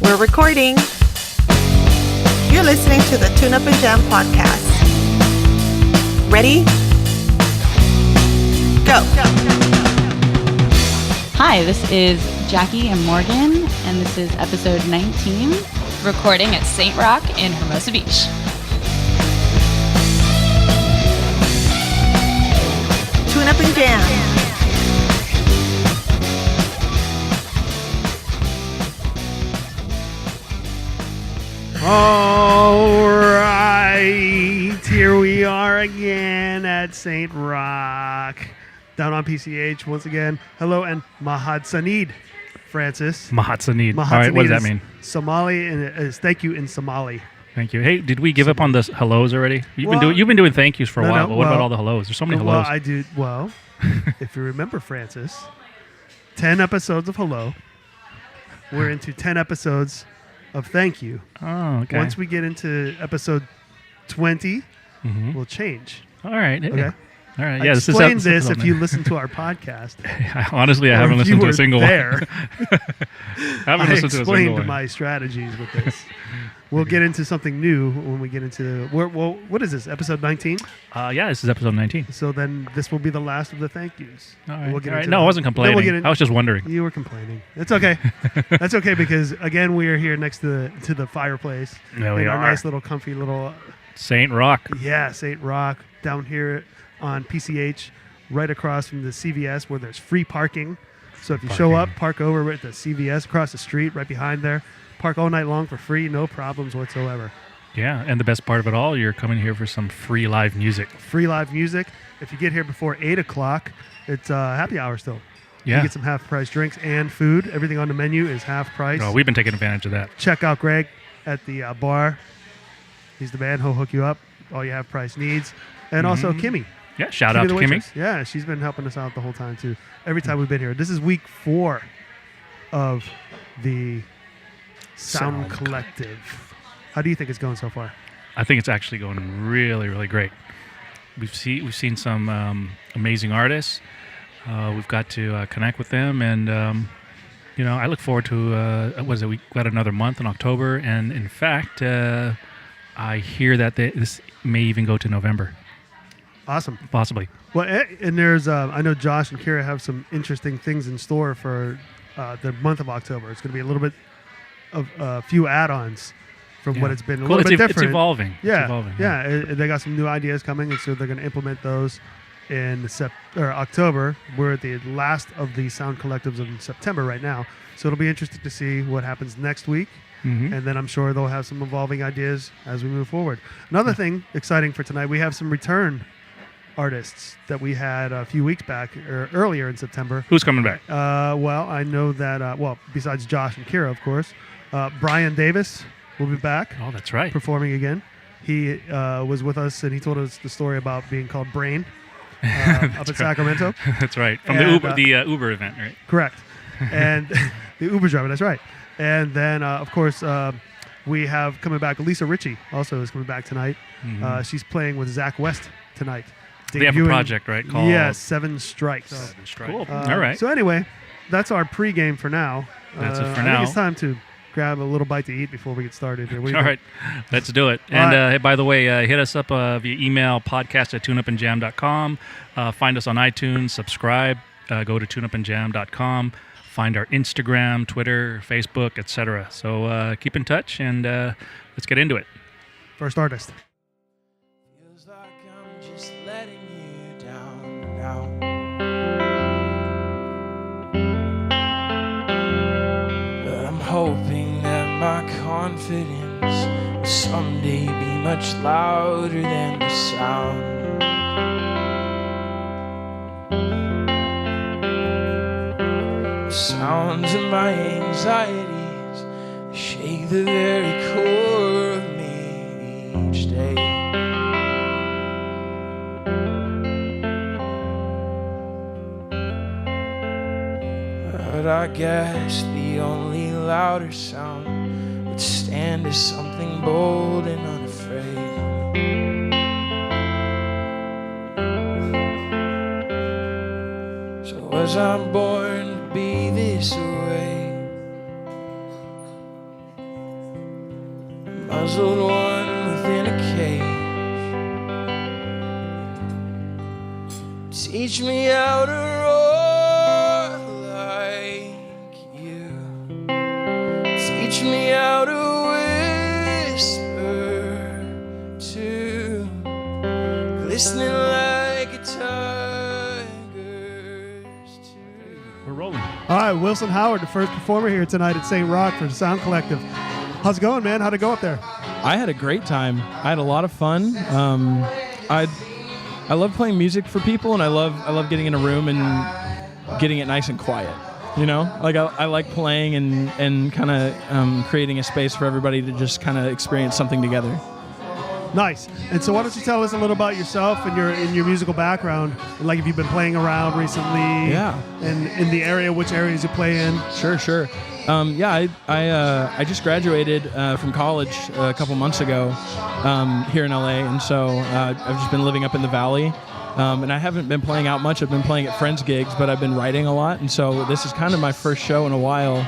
We're recording. You're listening to the Tune Up and Jam podcast. Ready? Go. Hi, this is Jackie and Morgan, and this is episode 19. Recording at Saint Rocke in Hermosa Beach. Tune Up and Jam. All right, here we are again at Saint Rocke, down on PCH once again. Hello and Mahad Sanid, Francis. Mahad Sanid. All right, what does that mean? Somali, and it is thank you in Somali. Thank you. Hey, did we give up on the hellos already? You've been doing thank yous for a while, but what about all the hellos? There's so many hellos. Well, I do. Well, if you remember, Francis, 10 episodes of hello. We're into 10 episodes of thank you. Oh, okay. Once we get into episode 20, we'll change. All right. Okay. All right. I Yeah, explained this if you listen to our podcast. Honestly, I haven't listened to a single one. I explained my strategies with this. We'll get into something new when we get into... Well, what is this, episode 19? Yeah, this is episode 19. So then this will be the last of the thank yous. All right. We'll get All right. into No, that. I wasn't complaining. I was just wondering. You were complaining. It's okay. That's okay because, again, we are here next to the fireplace. There we in are. our nice little comfy little... Saint Rocke. Yeah, Saint Rocke, down here on PCH, right across from the CVS where there's free parking. So if you show up, park over at the CVS across the street, right behind there. Park all night long for free, no problems whatsoever. Yeah, and the best part of it all, you're coming here for some free live music. Free live music. If you get here before 8 o'clock, it's happy hour still. Yeah. You get some half-price drinks and food. Everything on the menu is half price. Oh, we've been taking advantage of that. Check out Greg at the bar. He's the man. He'll hook you up. All your half-price needs. And also Kimmy. Yeah, shout out to Kimmy. Yeah, she's been helping us out the whole time, too. Every time we've been here. This is week 4 of the Sound Collective. How do you think it's going so far? I think it's actually going really, really great. We've seen some amazing artists. We've got to connect with them, and I look forward to. We got another month in October, and in fact, I hear that this may even go to November. Awesome, possibly. Well, and there's I know Josh and Kira have some interesting things in store for the month of October. It's going to be a little bit of a few add-ons from what it's been. A little bit different. It's evolving. Yeah. They got some new ideas coming, and so they're going to implement those in October. We're at the last of the Sound Collectives in September right now, so it'll be interesting to see what happens next week. And then I'm sure they'll have some evolving ideas as we move forward. Another thing exciting for tonight, we have some return artists that we had a few weeks back or earlier in September. Who's coming back? Well, I know that, besides Josh and Kira, of course, Brian Davis will be back. Oh, that's right. Performing again. He was with us, and he told us the story about being called Brain up at Sacramento. That's right. From the Uber event, right? Correct. And the Uber driver, that's right. And then, of course, we have coming back, Lisa Ritchie also is coming back tonight. She's playing with Zacc West tonight. They have a project, right? Called Seven Strikes. Cool. All right. So anyway, that's our pregame for now. That's it for I now. think it's time to grab a little bite to eat before we get started here. All right. Let's do it. And by the way, hit us up via email, podcast@tuneupandjam.com. Find us on iTunes. Subscribe. Go to tuneupandjam.com. Find our Instagram, Twitter, Facebook, etc. So keep in touch, and let's get into it. First artist. Feels like I'm just letting you down now. But I'm hoping that my confidence will someday be much louder than the sound. Sounds of my anxieties shake the very core of me each day. But I guess the only louder sound would stand as something bold and unafraid. So was I born to be this way? muzzled one within a cage. Teach me how to roar like you. Teach me how to whisper too, glistening like a tiger's too. We're rolling. All right, Wilson Howard, the first performer here tonight at Saint Rocke for the Sound Collective. How's it going, man? How'd it go up there? I had a great time. I had a lot of fun. I love playing music for people, and I love getting in a room and getting it nice and quiet. You know, like I like playing and kind of creating a space for everybody to just kind of experience something together. Nice. And so why don't you tell us a little about yourself and your musical background, and like if you've been playing around recently, and in the area, which areas you play in. Sure. I just graduated from college a couple months ago here in LA, and so I've just been living up in the Valley. And I haven't been playing out much. I've been playing at friends' gigs, but I've been writing a lot, and so this is kind of my first show in a while.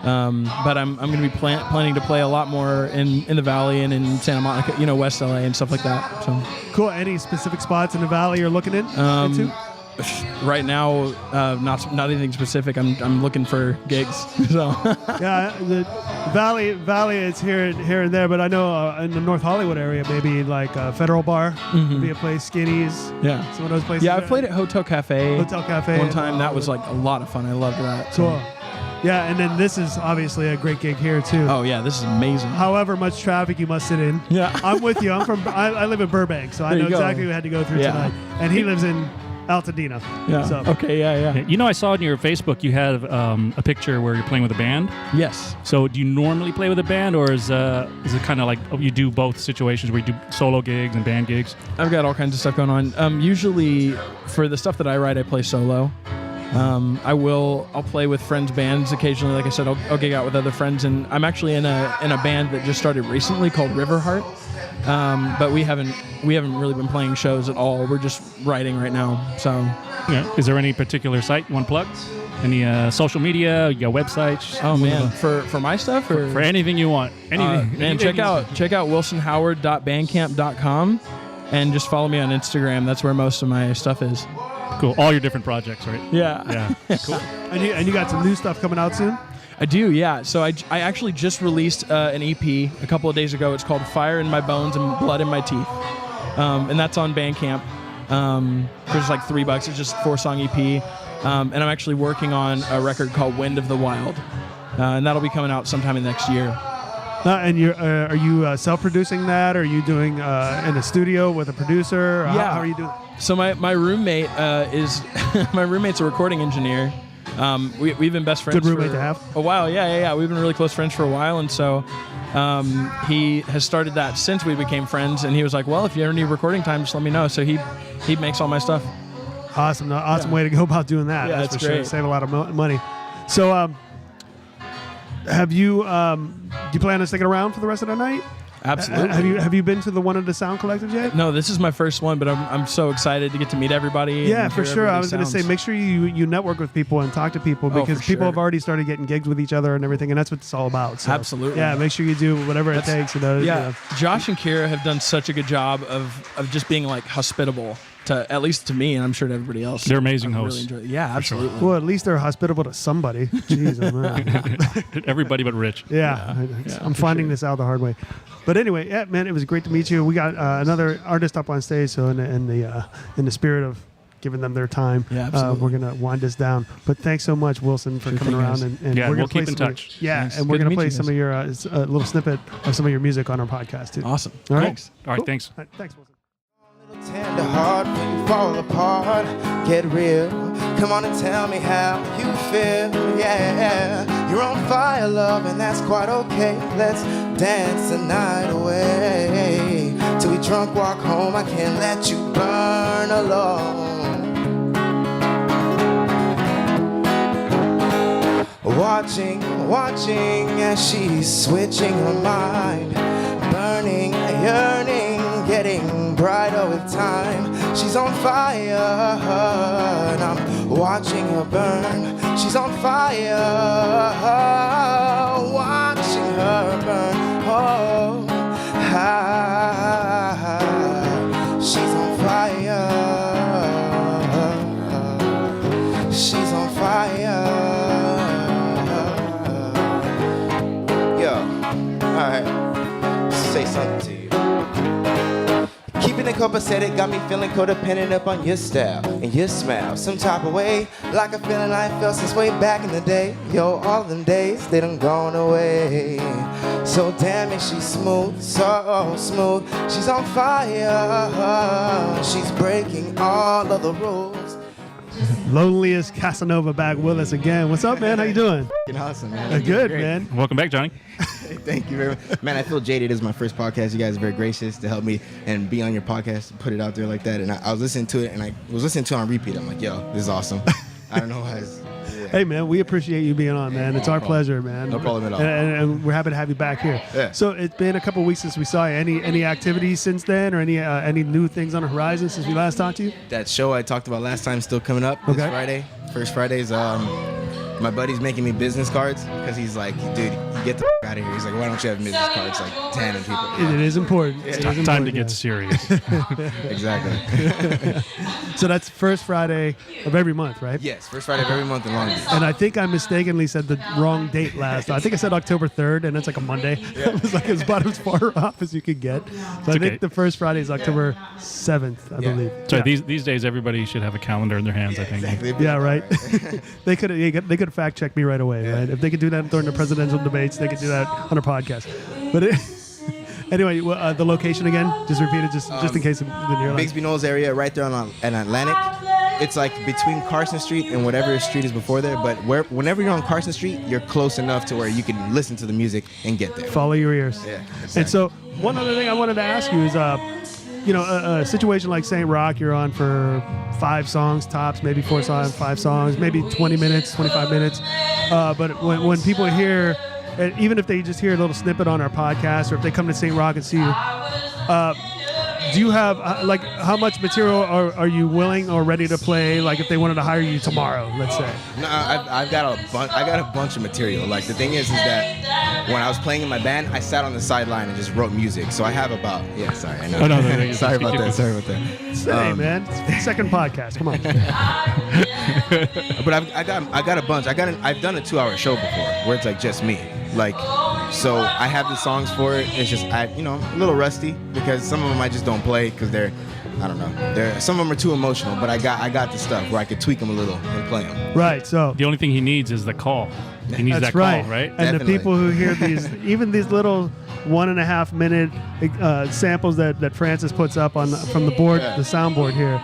But I'm going to be planning to play a lot more in the Valley and in Santa Monica, West LA and stuff like that. So cool. Any specific spots in the Valley you're looking into? Right now, not anything specific. I'm looking for gigs. So yeah, the Valley is here and there, but I know in the North Hollywood area, maybe like Federal Bar, maybe a place, Skinny's. Yeah, some of those places. Yeah, I played at Hotel Cafe one time. That was like a lot of fun. I loved that. Cool. Yeah, and then this is obviously a great gig here too. Oh yeah, this is amazing. However much traffic you must sit in. Yeah, I'm with you. I live in Burbank, so I know exactly what we had to go through tonight. And he lives in Altadena. Yeah. So. Okay. Yeah. I saw on your Facebook you have a picture where you're playing with a band. Yes. So do you normally play with a band, or is it kind of like you do both situations where you do solo gigs and band gigs? I've got all kinds of stuff going on. Usually for the stuff that I write, I play solo. I'll play with friends' bands occasionally. Like I said, I'll gig out with other friends, and I'm actually in a band that just started recently called Riverheart. But we haven't really been playing shows at all. We're just writing right now. So, yeah. Is there any particular site you want to plug? Any social media, your websites? Oh man, for my stuff or for anything you want. Anything. Man, check out wilsonhoward.bandcamp.com and just follow me on Instagram. That's where most of my stuff is. Cool. All your different projects, right? Yeah. Cool. And you got some new stuff coming out soon? I do, yeah. So I actually just released an EP a couple of days ago. It's called Fire in My Bones and Blood in My Teeth. And that's on Bandcamp. For just like $3. It's just a 4-song EP. And I'm actually working on a record called Wind of the Wild. And that'll be coming out sometime in next year. And are you self-producing that? Or are you doing in a studio with a producer? Yeah. How are you doing? So my roommate is my roommate's a recording engineer. We've been best friends. Good roommate to have. A while. Yeah. We've been really close friends for a while, and so he has started that since we became friends. And he was like, "Well, if you ever need recording time, just let me know." So he makes all my stuff. Awesome way to go about doing that. Yeah, that's for great. sure. Save a lot of money. So, have you? Do you plan on sticking around for the rest of the night? Absolutely. Have you been to the one of the Sound Collectives yet? No, this is my first one, but I'm so excited to get to meet everybody. Yeah, for sure. I was going to say, make sure you network with people and talk to people, because people have already started getting gigs with each other and everything, and that's what it's all about. So, absolutely. Yeah, make sure you do whatever it takes. Yeah, Josh and Kira have done such a good job of just being like hospitable. At least to me, and I'm sure to everybody else. They're amazing hosts. Really yeah, absolutely. Well, at least they're hospitable to somebody. Jeez, everybody but Rich. Yeah, I'm finding this out the hard way. But anyway, yeah, man, it was great to meet you. We got another artist up on stage, so in the spirit of giving them their time, we're gonna wind this down. But thanks so much, Wilson, for coming around, and we're gonna keep in touch. And we're gonna play some of your little snippet of some of your music on our podcast too. Awesome. All right. Thanks. All right. Thanks. All right, thanks, Wilson. Tender heart when you fall apart, get real. Come on and tell me how you feel. Yeah, you're on fire, love, and that's quite okay. Let's dance the night away. Till we drunk walk home, I can't let you burn alone. Watching as she's switching her mind, burning, yearning, getting brighter with time. She's on fire, and I'm watching her burn. She's on fire, watching her burn. Oh. something to you. Keeping it copacetic got me feeling codependent up on your style and your smile. Some type of way, like a feeling I felt since way back in the day. Yo, all of them days, they done gone away. So damn it, she's smooth, so smooth. She's on fire, she's breaking all of the rules. Loneliest Casanova back with us again. What's up, man? How you doing? Awesome, man. Good, Great. man. Welcome back, Johnny. Thank you very much. Man, I feel jaded. This is my first podcast. You guys are very gracious to help me and be on your podcast, put it out there like that. And I was listening to it, and I was listening to it on repeat. I'm like, yo, this is awesome. I don't know why. Hey, man, we appreciate you being on, man. It's our pleasure, man. No problem at all. And we're happy to have you back here. Yeah. So it's been a couple of weeks since we saw you. Any activities since then, or any new things on the horizon since we last talked to you? That show I talked about last time still coming up this Friday. First Friday's. My buddy's making me business cards because he's like, dude, you get the out of here. He's like, why don't you have business cards like 10 and people? It is important. Yeah. It is Time important, to get serious. Exactly. So that's first Friday of every month, right? Yes, first Friday of every month in Long Beach. And I think I mistakenly said the wrong date last. I think I said October 3rd, and that's like a Monday. It was like as about as far off as you could get. So I think the first Friday is October 7th, I believe. So Yeah. these days, everybody should have a calendar in their hands, I think. Exactly. Yeah, right. They could fact check me right away, right? If they could do that during the presidential debates, they could do that on a podcast. But anyway, the location again, just repeat it, just in case you didn't hear. Bigsby Knolls area, right there on Atlantic. It's like between Carson Street and whatever street is before there. But whenever you're on Carson Street, you're close enough to where you can listen to the music and get there. Follow your ears. Yeah. And so one other thing I wanted to ask you is, a situation like Saint Rocke, you're on for 5 songs tops, maybe 4 songs, 5 songs, maybe 20 minutes, 25 minutes. But when people hear, and even if they just hear a little snippet on our podcast, or if they come to Saint Rocke and see you, do you have how much material are you willing or ready to play? Like if they wanted to hire you tomorrow, let's say. No, I've got a bunch. I got a bunch of material. Like the thing is that when I was playing in my band, I sat on the sideline and just wrote music. So I have about Sorry, I know. Oh, no, Sorry about that. Hey man, it's second podcast. Come on. But I got a bunch. I've done a 2-hour show before where it's like just me. Like, so I have the songs for it. It's just I'm a little rusty because some of them I just don't play because some of them are too emotional. But I got the stuff where I could tweak them a little and play them. Right. So The only thing he needs is the call. He needs that's that right. call, right? And Definitely. the people who hear these, even these little 1.5 minute samples that Francis puts up from the board, the soundboard here,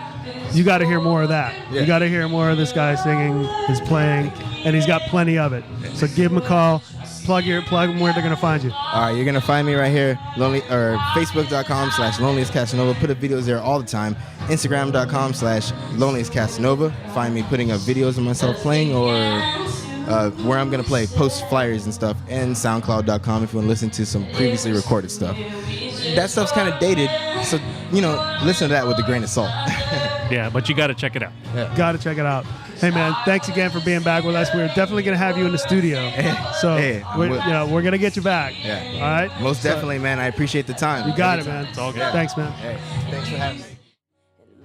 you got to hear more of that. Yeah. You got to hear more of this guy singing, his playing, and he's got plenty of it. So give him a call. Plug them where they're gonna find you. All right, you're gonna find me right here, Facebook.com/loneliestcasanova. Put up videos there all the time. Instagram.com/loneliestcasanova. Find me putting up videos of myself playing or where I'm gonna play, post flyers and stuff. And SoundCloud.com if you want to listen to some previously recorded stuff. That stuff's kind of dated, so listen to that with a grain of salt. Yeah, but you got to check it out. Got to check it out. Hey man, thanks again for being back with us. We're definitely gonna have you in the studio. So we're gonna get you back. Yeah. All right. Most definitely, man. I appreciate the time. You got it, man. It's all good. Thanks, man. Hey, thanks for having me.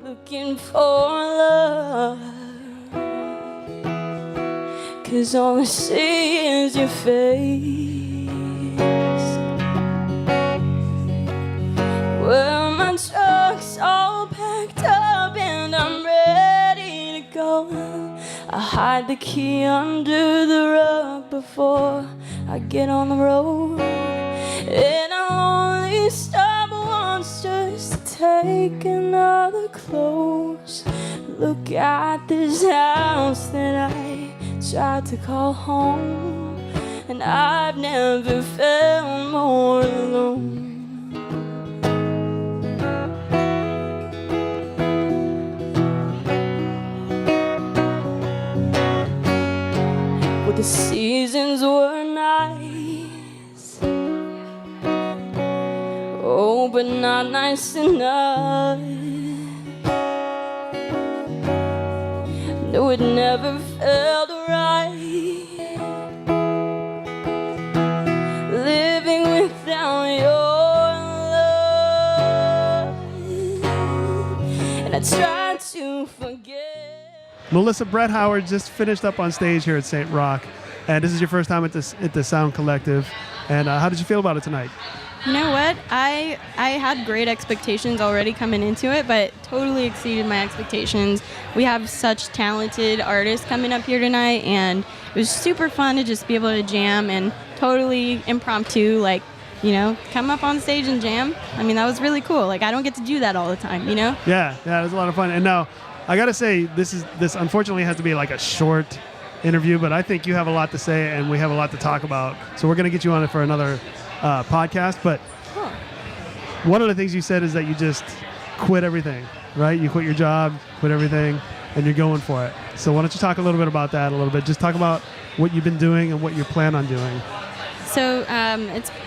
Looking for love, 'cause all I see is your face. Well, my truck's all packed up and I'm ready to go. I hide the key under the rug before I get on the road. And I'll only stop once just to take another close look at this house that I tried to call home. And I've never felt more alone. Well, the seasons were nice, oh, but not nice enough. No, it never felt right, living without your love. And I tried to forget. Melissa Brethauer just finished up on stage here at Saint Rocke, and this is your first time at the Sound Collective. And how did you feel about it tonight? You know what? I had great expectations already coming into it, but totally exceeded my expectations. We have such talented artists coming up here tonight, and it was super fun to just be able to jam and totally impromptu, like, you know, come up on stage and jam. I mean, that was really cool. Like, I don't get to do that all the time, you know? Yeah, it was a lot of fun. And now, I got to say, this unfortunately has to be like a short interview, but I think you have a lot to say, and we have a lot to talk about. So we're going to get you on it for another podcast. But one of the things you said is that you just quit everything, right? You quit your job, quit everything, and you're going for it. So why don't you talk a little bit about that a little bit? Just talk about what you've been doing and what you plan on doing. So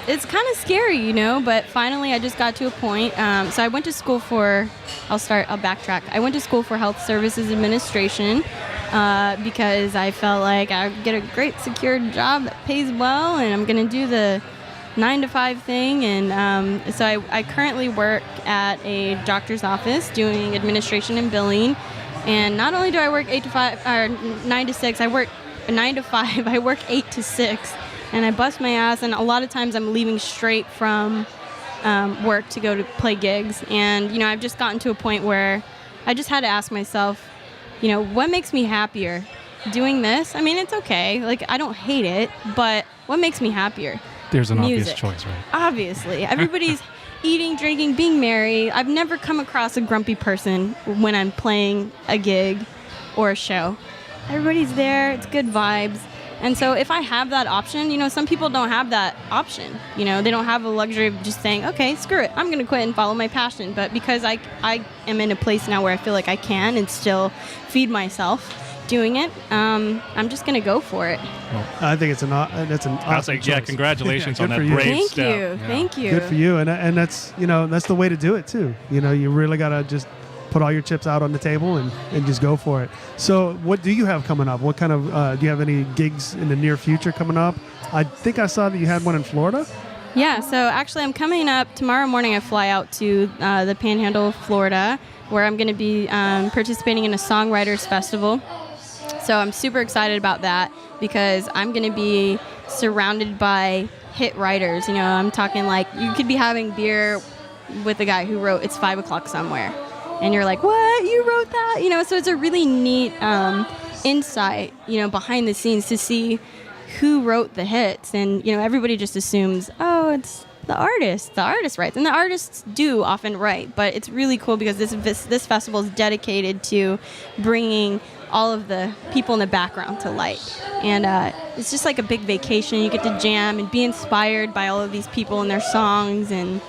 it's kind of scary, you know, but finally I just got to a point. So I went to school for, I'll backtrack. I went to school for Health Services Administration because I felt like I would get a great secure job that pays well, and I'm going to do the 9-to-5 thing. And so I currently work at a doctor's office doing administration and billing. And not only do I work 8 to 5 or 9 to 6, I work 9 to 5. I work 8 to 6. And I bust my ass, and a lot of times I'm leaving straight from work to go to play gigs. And, you know, I've just gotten to a point where I just had to ask myself, you know, what makes me happier? Doing this? I mean, it's okay. Like, I don't hate it, but what makes me happier? There's an Music. obvious choice, right? Obviously. Everybody's eating, drinking, being merry. I've never come across a grumpy person when I'm playing a gig or a show. Everybody's there. It's good vibes. And so if I have that option, you know, some people don't have that option. You know, they don't have the luxury of just saying, okay, screw it, I'm going to quit and follow my passion. But because I am in a place now where I feel like I can and still feed myself doing it, I'm just going to go for it. Well, I think that's an awesome choice. Yeah, congratulations on that for you. brave Thank you. Thank you. Good for you. And that's, you know, that's the way to do it too. You know, you really got to just put all your chips out on the table and just go for it. So what do you have coming up? What kind of, do you have any gigs in the near future coming up? I think I saw that you had one in Florida. Yeah, so actually I'm coming up tomorrow morning. I fly out to the Panhandle, Florida, where I'm going to be participating in a songwriters festival. So I'm super excited about that because I'm going to be surrounded by hit writers. You know, I'm talking like you could be having beer with the guy who wrote It's 5 O'Clock Somewhere. And you're like, what? You wrote that? You know, so it's a really neat insight, you know, behind the scenes to see who wrote the hits. And, you know, everybody just assumes, oh, it's the artist. The artist writes. And the artists do often write. But it's really cool because this festival is dedicated to bringing all of the people in the background to light. And it's just like a big vacation. You get to jam and be inspired by all of these people and their songs. And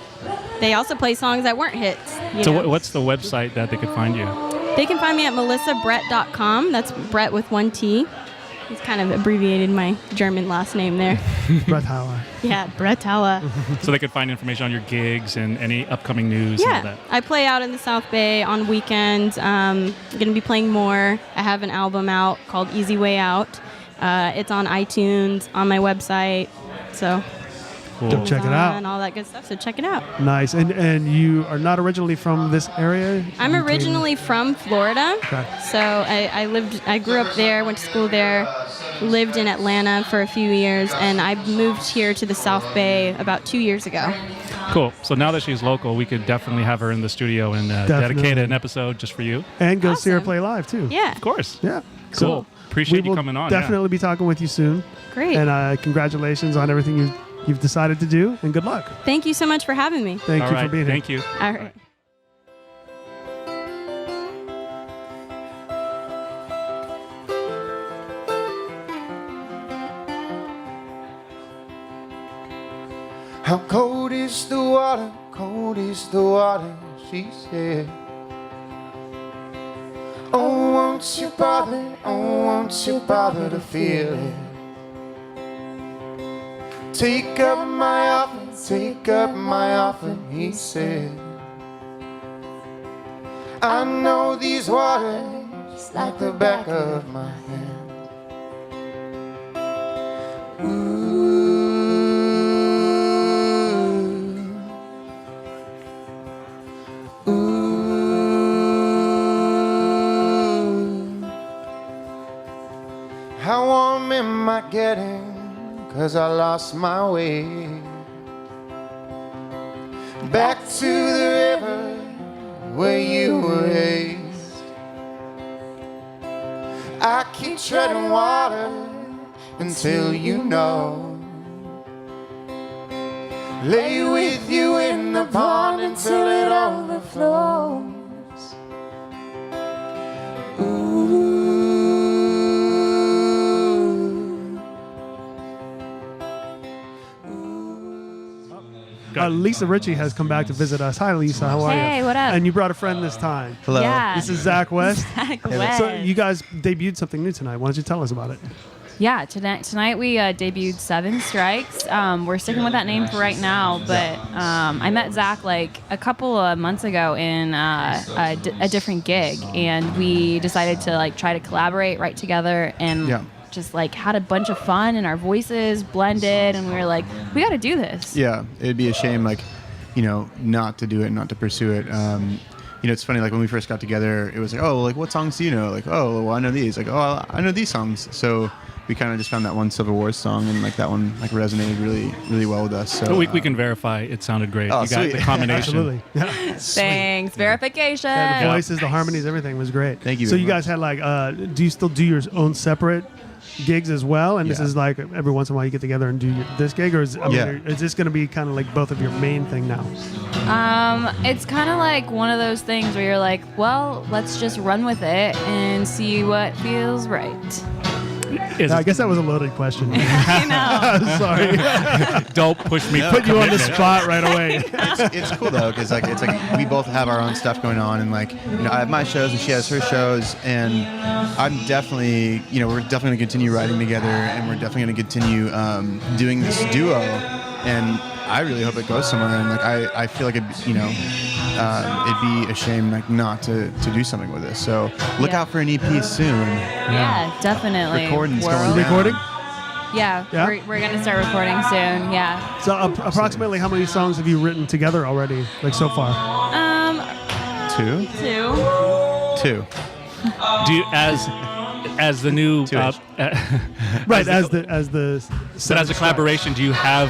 they also play songs that weren't hits. So what's the website that they could find you? They can find me at melissabrett.com. That's Brett with one T. He's kind of abbreviated my German last name there. Brethauer. Yeah, Brethauer. So they could find information on your gigs and any upcoming news and all that. I play out in the South Bay on weekends. I'm going to be playing more. I have an album out called Easy Way Out. It's on iTunes, on my website. So Cool. Check it out. And all that good stuff. So check it out. Nice. And you are not originally from this area? I'm originally from Florida. Okay. So I grew up there, went to school there, lived in Atlanta for a few years, and I moved here to the South Bay about 2 years ago. Cool. So now that she's local, we could definitely have her in the studio and dedicate an episode just for you. And go see her Awesome. play live, too. Yeah. Of course. Yeah. Cool. Appreciate you coming on. Definitely be talking with you soon. Great. And congratulations on everything you've decided to do, and good luck. Thank you so much for having me. Thank you for being here. Thank you. All right. How cold is the water, she said. Oh, won't you bother to feel it. Take up my offering, he said. I know these waters like the back of my hand. How warm am I getting? 'cause I lost my way. Back to the river where you were raised. I keep treading water until you know. Lay with you in the pond until it overflows. Lisa Ritchie has come back to visit us. Hi, Lisa. How are you? Hey, what up? And you brought a friend this time. Hello. Yeah. This is Zacc West. Zacc West. So you guys debuted something new tonight. Why don't you tell us about it? Yeah, tonight we debuted Seven Strikes. We're sticking with that name for right now, but I met Zacc like a couple of months ago in a different gig, and we decided to like try to collaborate, write together, and just like had a bunch of fun, and our voices blended, and we were like, we got to do this. Yeah, it'd be a shame, like, you know, not to do it, not to pursue it. You know, it's funny, like when we first got together, it was like, oh, like what songs do you know? Like, oh, well, I know these. Like, oh, I know these songs. So we kind of just found that one Civil War song, and like that one like resonated really, really well with us. So we can verify it sounded great. Oh, you got sweet. the combination. Absolutely. Yeah. Thanks. Verification. Yeah, the voices, the harmonies, everything was great. Thank you So very you guys had like, do you still do your own separate gigs as well? And this is like every once in a while you get together and do this gig, or is this going to be kind of like both of your main thing now? It's kind of like one of those things where you're like, well, let's just run with it and see what feels right. I guess that was a loaded question. I know. Sorry. Don't push me. Put you on the spot right away. it's cool though, because like it's like we both have our own stuff going on, and like, you know, I have my shows and she has her shows, and I'm definitely, you know, we're definitely gonna continue writing together, and we're definitely gonna continue doing this duo, and I really hope it goes somewhere. And like I feel like it'd be a shame like not to do something with this. So look out for an EP soon. Yeah, definitely. Recording's World. going down. Recording? Yeah, Yeah? We're gonna start recording soon. Yeah. So approximately how many songs have you written together already, like so far? Two. Two. Do you, as the new Right, as the but as a collaboration, do you have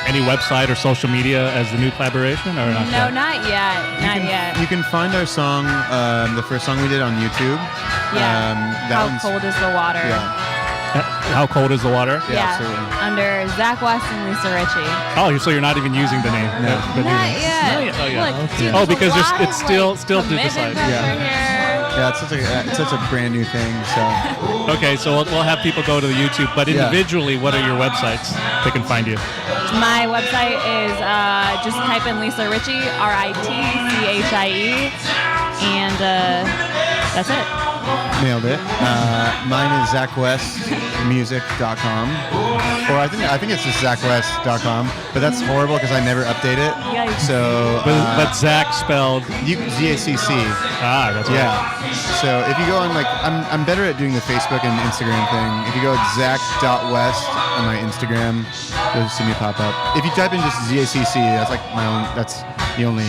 any website or social media as the new collaboration, or not? No, yet? not yet. Not yet. You can find our song, the first song we did on YouTube. Yeah. That How one's, cold is the water? Yeah. How cold is the water? Yeah. Absolutely. Under Zacc West and Lisa Ritchie. Oh, so you're not even using the name? No. The new Not name. yet. Not yet. Oh, yeah. Look, Okay. dude, Oh, there's a because lot it's of, still to commitment decide. pressure here. Yeah, it's such a brand new thing. So Okay, so we'll have people go to the YouTube, but individually, what are your websites? They can find you. My website is just type in Lisa Ritchie, RITCHIE, and that's it. nailed it. Mine is ZaccWestMusic.com, or I think it's just ZaccWest.com, but that's horrible because I never update it. Yikes. So But Zacc spelled. ZACC. Ah, that's right. Yeah. So if you go on, like, I'm better at doing the Facebook and Instagram thing. If you go at Zacc.West on my Instagram, you'll see me pop up. If you type in just ZACC, that's like my own. That's the only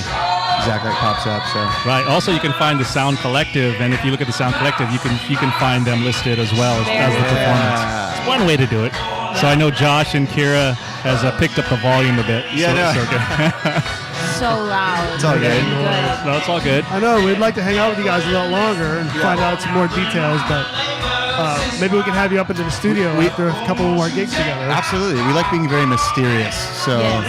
Zacc that pops up. So Right. Also, you can find the Sound Collective, and if you look at the Sound Collective, you can find them listed as well as the performance. It's one way to do it. So I know Josh and Kira has picked up the volume a bit. Yeah, so no. it's okay. So loud. It's all good. No, it's all good. I know we'd like to hang out with you guys a little longer and find out some more details, but maybe we can have you up into the studio after a couple more gigs together. absolutely, we like being very mysterious. So Yes.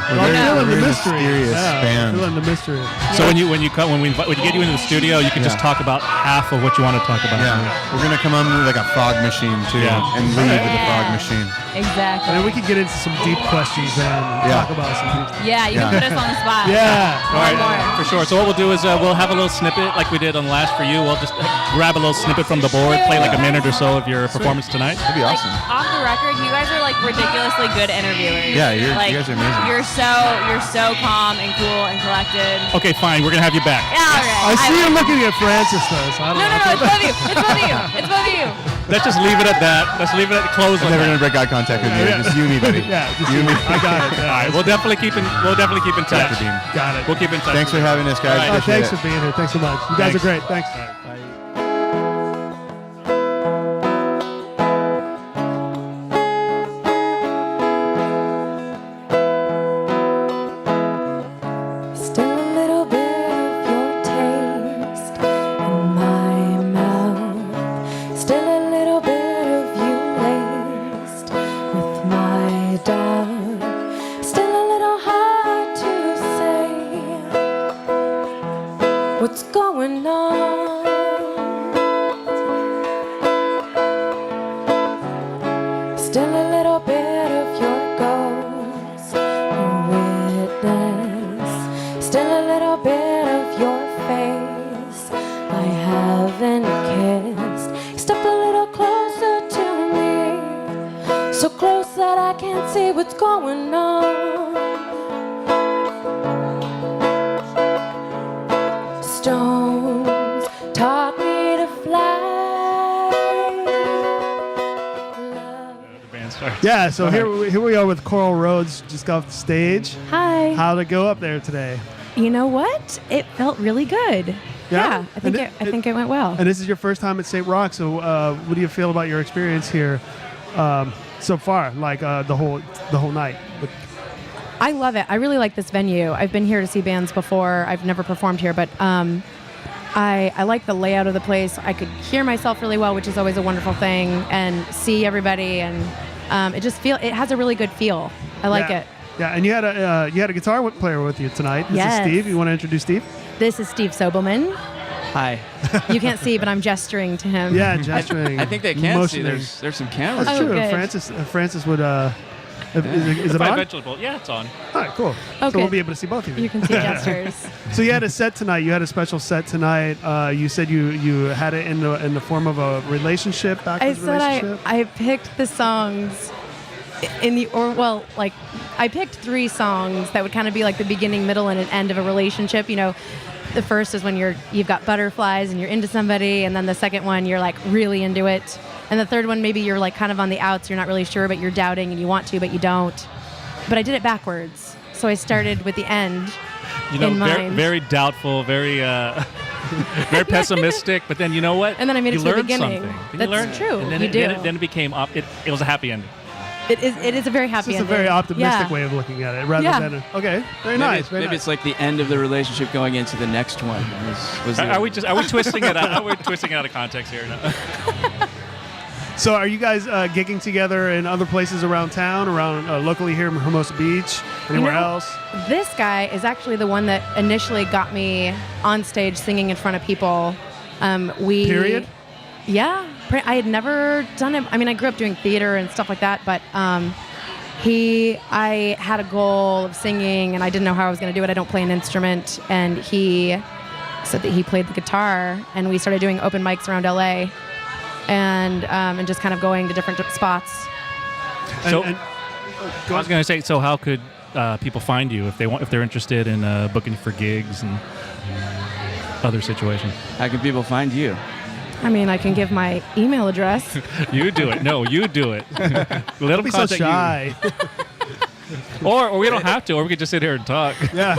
we're Well, very, feeling the very mystery. mysterious band. Feeling the mystery. So when you get you into the studio, you can just talk about half of what you want to talk about. Yeah, we're gonna come on with like a fog machine too, Yeah. and leave with a Yeah. fog machine. Exactly. I mean, we could get into some deep questions then and Yeah. talk about some deep Yeah, you can put us on the spot. Yeah. All right, More. for sure. So what we'll do is we'll have a little snippet like we did on Last For You. We'll just grab a little snippet from the board, play like a minute or so of your performance tonight. That'd be Like, awesome. off the record, you guys are like ridiculously good interviewers. Yeah, you like, guys are amazing. You're so calm and cool and collected. Okay, fine. We're gonna have you back. Yeah, all right. I see you like- looking at Francis though, so I don't No, know. it's both of you. It's both of you. It's both of you. Let's just leave it at that. Let's leave it at close. I'm on never that. gonna break eye contact with you. Yeah. Just you and me, buddy. Yeah, just You and me. I got it. All right, we'll definitely keep in touch. Dr. Beam. Got it. We'll keep in touch. Thanks for having us, guys. All right. Appreciate Thanks it. for being here. Thanks so much. You guys Thanks. are great. Thanks. unknown. Stones taught me to fly. The band starts. Yeah, so here we are with Coral Rhoads just got off the stage. Hi. How'd it go up there today? You know what? It felt really good. Yeah? I think it went well. And this is your first time at Saint Rocke, so what do you feel about your experience here so far? Like the whole night? I love it. I really like this venue. I've been here to see bands before. I've never performed here, but I like the layout of the place. I could hear myself really well, which is always a wonderful thing, and see everybody, and it has a really good feel. I like it. Yeah, and you had a guitar player with you tonight. This is Steve. You want to introduce Steve? This is Steve Sobelman. Hi. You can't see, but I'm gesturing to him. Yeah, gesturing. I think they can motioning. see. There's some cameras. That's Oh, true. good. Francis would. Is it on? Vegetable. Yeah, it's on. All right, cool. So Okay. we'll be able to see both of you. You can see gestures. So you had a set tonight. You had a special set tonight. You said you had it in the form of a relationship, I backwards said relationship. I picked the songs I picked 3 songs that would kind of be like the beginning, middle, and an end of a relationship. You know, the first is when you've got butterflies and you're into somebody, and then the second one you're like really into it, and the third one maybe you're like kind of on the outs, you're not really sure, but you're doubting and you want to, but you don't. But I did it backwards, so I started with the end in mind. Very doubtful, very very pessimistic. But then you know what? And then I made it you to the learned beginning. something. That's you learned true. And then You do. Then it became up. It was a happy ending. It is a very happy It's just a ending. very optimistic Yeah. way of looking at it, rather Yeah. than very nice. Very Maybe nice. it's like the end of the relationship going into the next one. Are we twisting it out? Are we twisting it out of context here? No. So are you guys gigging together in other places around town, around locally here in Hermosa Beach, anywhere else? This guy is actually the one that initially got me on stage singing in front of people. Period? Yeah. I had never done it. I mean, I grew up doing theater and stuff like that, but I had a goal of singing, and I didn't know how I was going to do it. I don't play an instrument, and he said that he played the guitar, and we started doing open mics around LA, and just kind of going to different spots. So And- I was going to say, so how could people find you if they're interested in booking for gigs and other situations? How can people find you? I mean, I can give my email address. You do it. No, you do it. Let them Don't be so contact shy. you. Or we don't have to. Or we could just sit here and talk. Yeah,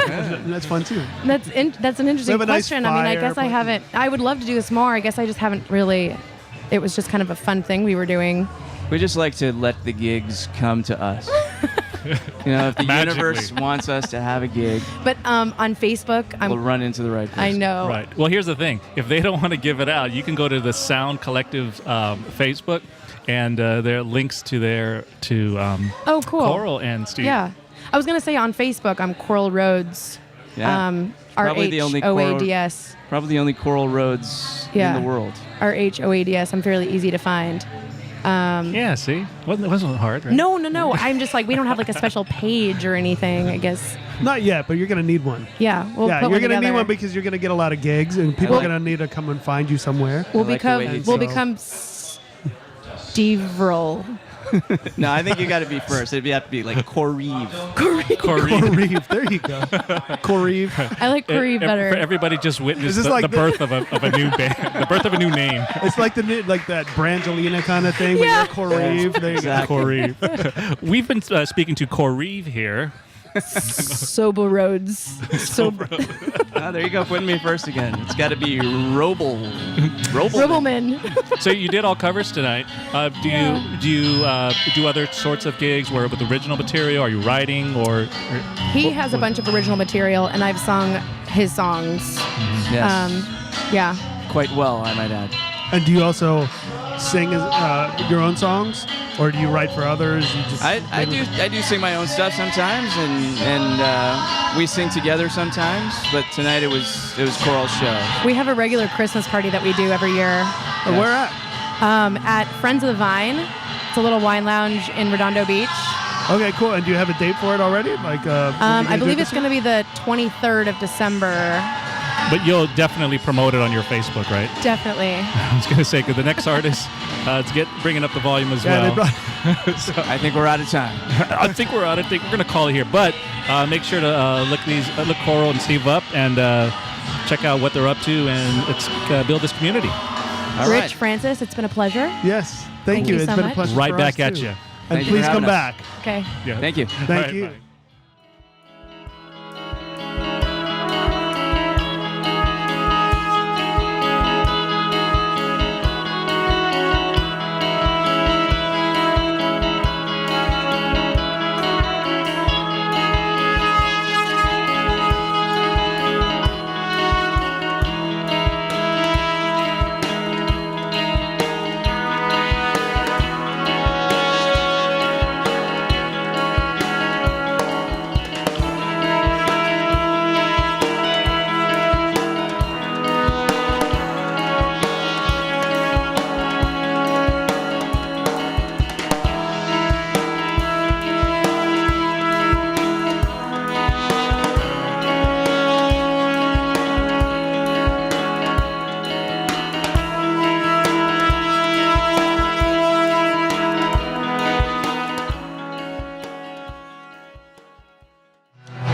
that's fun too. That's an interesting have a nice question. I mean, I guess I fire. haven't. I would love to do this more. I guess I just haven't really. It was just kind of a fun thing we were doing. We just like to let the gigs come to us. You know, if the Magically. universe wants us to have a gig, But on Facebook, we'll run into the right I person. know. Right. Well, here's the thing. If they don't want to give it out, you can go to the Sound Collective Facebook, and there are links to Oh, cool. Coral and Steve. Yeah. I was gonna say on Facebook, I'm Coral Rhoads. Yeah. Probably the only RHOADS. Probably the only Coral Roads Yeah. in the world. RHOADS. I'm fairly easy to find. Yeah. See, wasn't hard, right? No. I'm just like, we don't have like a special page or anything, I guess. Not yet, but you're gonna need one. Yeah. We'll yeah, put you're one gonna need together. one because you're gonna get a lot of gigs, and people like- are gonna need to come and find you somewhere. We'll I like the way become. he We'll says. become Steverl. No, I think you got to be first. It'd have to be like Correve. Correve, there you go. Correve. I like Corey better. For everybody just witnessed Is this the, like the the- birth of a new band, the birth of a new name. It's like like that Brangelina kind of thing. Yeah. When you're Coreve. There you Exactly. Correve. We've been speaking to Correve here. Sober Roads. Sober. Oh, there you go, putting me first again. It's got to be Robelman. Ribbleman. So you did all covers tonight. Do you do other sorts of gigs where with original material? Are you writing or He has a bunch of original material, and I've sung his songs. Yes. Yeah. Quite well, I might add. And do you also sing your own songs, or do you write for others? You just I do sing my own stuff sometimes, and we sing together sometimes. But tonight it was Coral's show. We have a regular Christmas party that we do every year Where at? at Friends of the Vine. It's a little wine lounge in Redondo Beach. Okay, cool. And do you have a date for it already? Like, I believe it's going to be the 23rd of December. But you'll definitely promote it on your Facebook, right? Definitely. I was going to say, because the next artist, bringing up the volume as Yeah, well. So I think we're out of time. I think we're out. I think we're going to call it here. But make sure to look Coral and Steve up and check out what they're up to, and let's build this community. All Rich, right. Francis, it's been a pleasure. Yes. Thank you It's so been a much. pleasure. Right for back us, at too. you. And Thank you please for come having us. back. Okay. Yeah. Thank you. Thank All right, you. bye.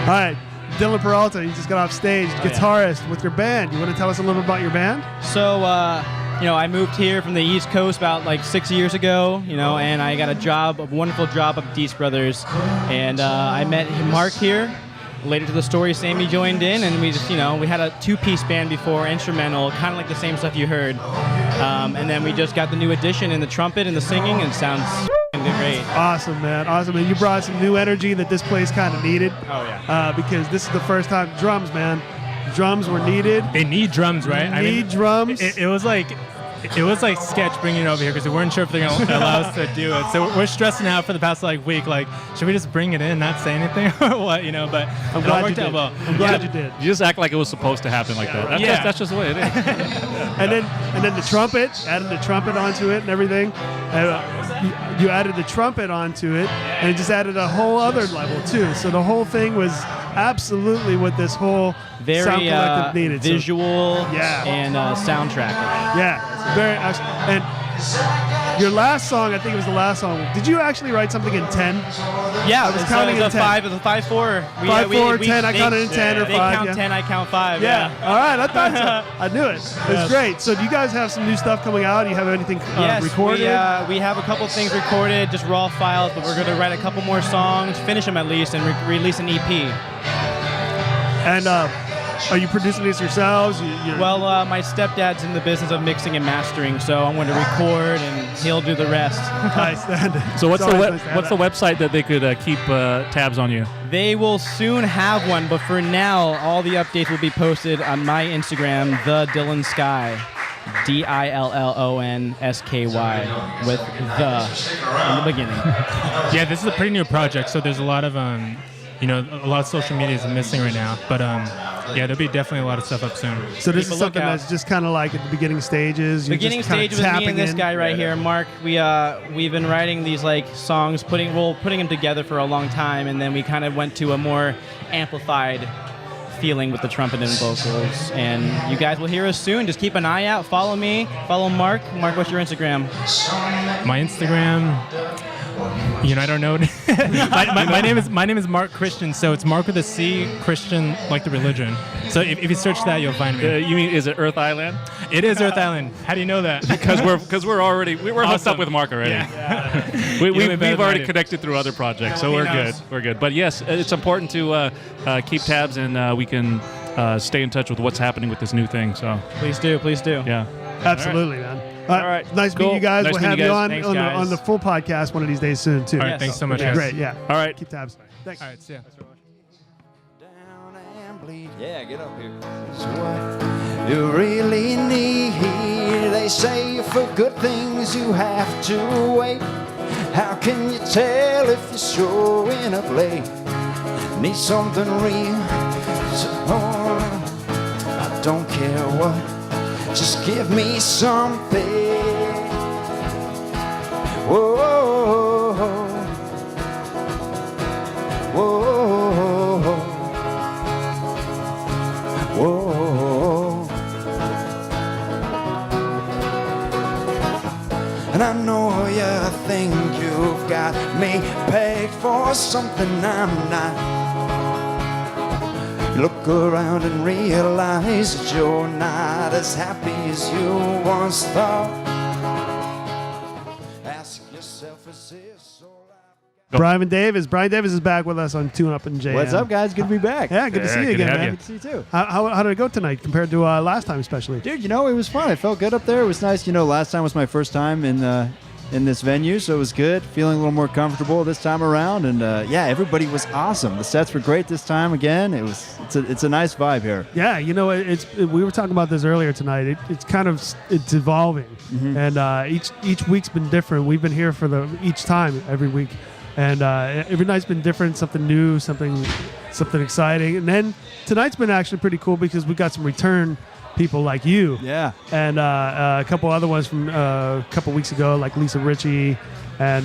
All right, Dillon Peralta, you just got off stage, guitarist with your band. You want to tell us a little bit about your band? So, I moved here from the East Coast about like 6 years ago, and I got a wonderful job up at Dees Brothers. And I met Mark here. Later to the story, Sammy joined in, and we just, we had a two-piece band before, instrumental, kind of like the same stuff you heard. And then we just got the new addition in the trumpet and the singing, and it sounds great. Awesome, man. Awesome. And you brought some new energy that this place kind of needed. Oh, yeah. Because this is the first time drums, man. Drums were needed. They need drums, right? Drums. It was like sketch bringing it over here because we weren't sure if they're going to allow us to do it. So we're stressing out for the past week. Like, should we just bring it in, not say anything, or what? But I'm glad you did. I'm glad you did. You just act like it was supposed to happen like that. That's just the way it is. And then the trumpet, added the trumpet onto it and everything. You added the trumpet onto it, and it just added a whole other level too. So the whole thing was absolutely what this whole Very sound collective needed. visual Yeah. and soundtrack. Yeah, very excellent. And your last song, I think it was the last song. Did you actually write something in 10? Yeah, I was counting in 10. 5. It's a 5/4. 5/4, 10. I counted in 10 or 5. They count yeah. 10. I count 5. Yeah. All right. I thought so. I knew it. It's great. So do you guys have some new stuff coming out? Do you have anything Yes, recorded? we have a couple things recorded, just raw files, but we're going to write a couple more songs, finish them at least, and release an EP. And are you producing these yourselves? Well, my stepdad's in the business of mixing and mastering, so I'm going to record and he'll do the rest. Nice. So what's It's the always nice to have what's the website that they could keep tabs on you? They will soon have one, but for now, all the updates will be posted on my Instagram, The Dillon Sky. DILLONSKY with the in the beginning. Yeah, this is a pretty new project, so there's a lot of a lot of social media is missing right now. But there'll be definitely a lot of stuff up soon. So this Keep is a something lookout. that's just kind of like at the beginning stages. You're Beginning just kinda stage with me tapping and this in. guy right here, Mark. We've been writing these songs, putting them together for a long time, and then we kind of went to a more amplified feeling with the trumpet and vocals. And you guys will hear us soon. Just keep an eye out. Follow me. Follow Mark. Mark, what's your Instagram? My Instagram, I don't know. my name is Mark Christian, so it's Mark with a C, Christian like the religion. So if you search that, you'll find me. You mean, is it Earth Island? It is Earth Island. How do you know that? Because we're hooked Awesome. up with Mark already. Yeah. We've better than I already do. connected through other projects, so He we're knows. good. We're good. But yes, it's important to keep tabs, and we can stay in touch with what's happening with this new thing. So Please do. Please do. yeah. Absolutely, man. All right. Nice Cool. meeting you guys. Nice We'll meeting have you you guys. on Thanks, on guys. the full podcast one of these days soon too. All right, Yes. thanks so much, Yeah, guys. great. Yeah. All right. Keep tabs. Thanks. All right, see ya. Down and bleed. Yeah, get up here. It's what you really need. They say for good things you have to wait. How can you tell if you're showing up late? Need something real. So, I don't care what. Just give me something. Whoa, whoa, whoa. you're something I'm not. Look around and realize that you're not as happy as you once thought. Ask yourself, is this all Brian Davis is back with us on Tune Up and Jam. What's up, guys? Good to be back. Yeah, good to see you again, man. Good to see you too. How did it go tonight compared to last time, especially? Dude, it was fun. I felt good up there. It was nice. Last time was my first time in this venue, so it was good. Feeling a little more comfortable this time around, and everybody was awesome. The sets were great this time again. It's a nice vibe here. Yeah, we were talking about this earlier tonight. It's evolving, and each week's been different. We've been here for each time every week. And every night's been different, something new, something exciting. And then tonight's been actually pretty cool because we got some return people like you. Yeah. And a couple other ones from a couple weeks ago, like Lisa Ritchie and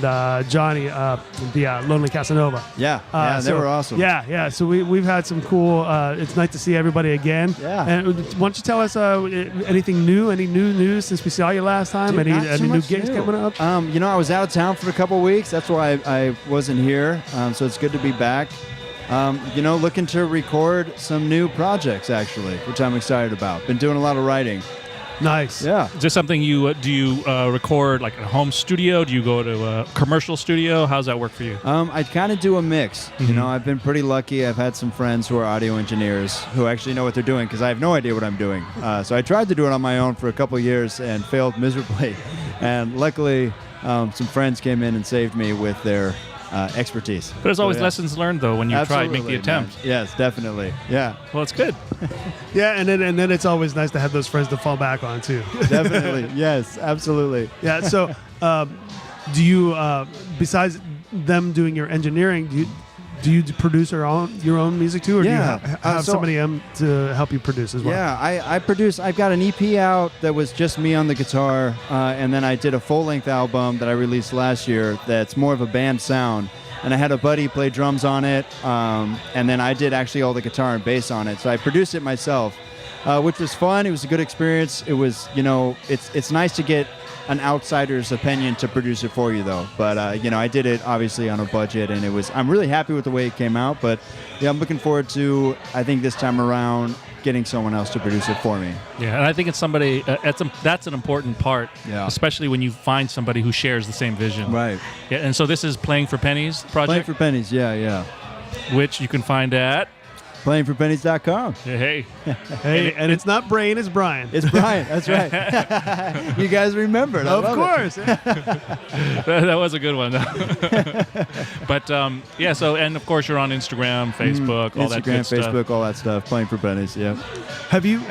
Johnny, the Lonely Casanova. Yeah, they were awesome. Yeah. So we've had some cool. It's nice to see everybody again. Yeah. And why don't you tell us anything new? Any new news since we saw you last time? Dude, any new gigs coming up? I was out of town for a couple weeks. That's why I wasn't here. So it's good to be back. Looking to record some new projects actually, which I'm excited about. Been doing a lot of writing. Nice. Yeah. Is this something you record like at a home studio? Do you go to a commercial studio? How's that work for you? I kind of do a mix. I've been pretty lucky. I've had some friends who are audio engineers who actually know what they're doing because I have no idea what I'm doing. So I tried to do it on my own for a couple of years and failed miserably. And luckily, some friends came in and saved me with their expertise. But there's always lessons learned, though, when you try and make the attempt. Man. Yes, definitely. Yeah. Well, it's good. Yeah, and then it's always nice to have those friends to fall back on, too. Definitely. Yes, absolutely. Yeah, so do you, besides them doing your engineering, do you produce your own music, too? Or do you have somebody to help you produce as well? Yeah, I produce. I've got an EP out that was just me on the guitar, and then I did a full-length album that I released last year that's more of a band sound. And I had a buddy play drums on it, and then I did actually all the guitar and bass on it. So I produced it myself, which was fun. It was a good experience. It was, it's nice to get an outsider's opinion to produce it for you, though. But I did it obviously on a budget, and I'm really happy with the way it came out. But yeah, I'm looking forward to, I think this time around, getting someone else to produce it for me. Yeah, and I think it's somebody that's an important part, especially when you find somebody who shares the same vision. Right. Yeah, and so this is Playing for Pennies project. Playing for Pennies, yeah. Which you can find at playingforpennies.com. Hey. And it's not Brain, it's Brian. It's Brian, that's right. You guys remembered. Of course. That was a good one. But so, and of course you're on Instagram, Facebook, all that good stuff. Facebook, all that stuff. Playing for Pennies, yeah. Have you